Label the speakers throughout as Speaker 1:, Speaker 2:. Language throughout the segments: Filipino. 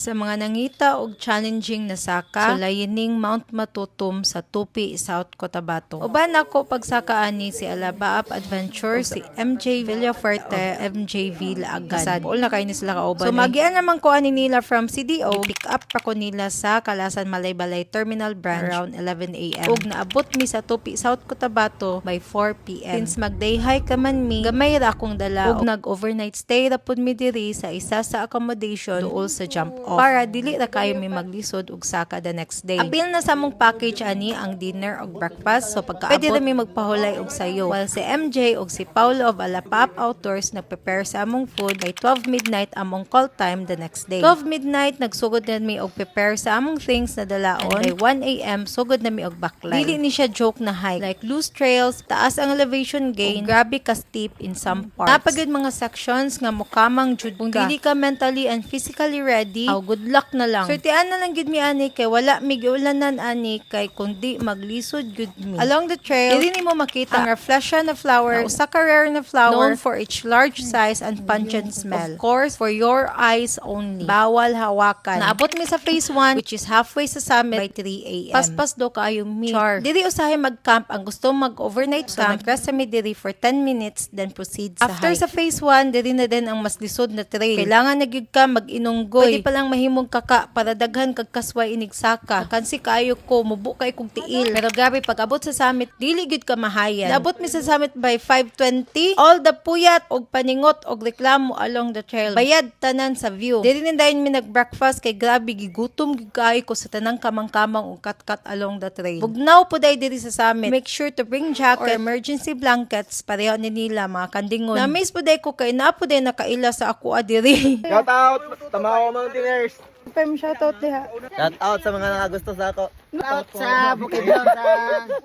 Speaker 1: Sa mga nangita og challenging na saka, sulayining Mount Matutom sa Tupi, South Cotabato. Uban ako pagsaka ani si Alabaap Adventure, si MJ Villafuerte, MJV Laagan. All na kayo ni sila kauban. So magian naman ko ani nila from CDO, pick up pa ko nila sa Kalasan Malaybalay Terminal Branch around 11 a.m. Ug naabot mi sa Tupi, South Cotabato by 4 p.m. Since mag-day hike ka man mi, gamay ra akong dala ug nag-overnight stay ra pud mi diri sa isa sa accommodation duol sa jump off para dili ra kayo mi maglisod ug saka the next day. Apil na sa mong package ani ang dinner ug breakfast, so pagkaabot pwede ra mi magpahulay og sayo. While si MJ ug si Paulo of Alapap Outdoors nagprepare sa among food, by 12 midnight among call time the next day. 12 midnight nagsugod na mi og prepare sa among things na dalaon, and by 1 a.m. sugod na mi og backline. Dili ni siya joke na hike, like loose trails, taas ang elevation gain, grabe ka steep in some parts. Napagid mga sections nga mukamang jud ka. Kung dili ka mentally and physically ready, good luck na lang. Sortian na lang gid mi ani kay wala mi giulanan ani kay kundi maglisod gud mi. Along the trail, dili nimo makita ang reflection na flower, usa ka rare na flower known for its large size and pungent smell. Of course, for your eyes only. Bawal hawakan. Naabot mi sa phase 1 which is halfway sa summit by 3 a.m. Paspas do kaayo mi. Diri usahay mag-camp ang gusto mag-overnight camp. Nag-rest sa mi diri for 10 minutes then proceed sa after hike. Sa phase 1, diri na din ang mas lisod na trail. Kailangan na gyud ka mag-inunggoy. Pwede pa lang mahimong kaka para daghan kag kasway inigsaka. Kansi kaayo ko mubo kay kog tiil. Pero grabe pag abot sa summit, dili gyud ka mahayan. Naabot mi sa summit by 5:20. All the puyat og paningot og reklamo along the trail. Bayad tanan sa view. Diri ni dayon mi nag-breakfast kay grabe gigutom gyud kaayo ko sa tanang kamang-kamang ug kat-kat along the trail. Bugnaw puday diri sa summit. Make sure to bring jacket or emergency blankets pareho ni nila mga kandingon. Na-miss puday ko kay napuday nakaila sa ako adiri.
Speaker 2: Shout out! Tamaho Mountaineers!
Speaker 1: Pem shoutout diha.
Speaker 2: Shout out sa mga nakagusto sa ako.
Speaker 3: Out sa Bukidnon sa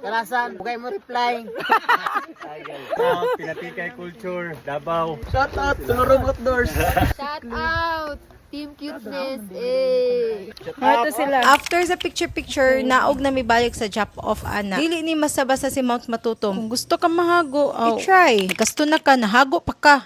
Speaker 3: Kalasan, Bukay mo reply.
Speaker 2: Shout out Pinatikay Culture, Davao. Shout out sa Robot Doors.
Speaker 4: Shout out! Team Cuteness, eh!
Speaker 1: Ito sila. After sa picture-picture, naog na mi balik sa drop off ana. Dili ni masabasa si Mount Matutom. Kung gusto ka mahago, i-try. Gasto na ka, nahago pa ka.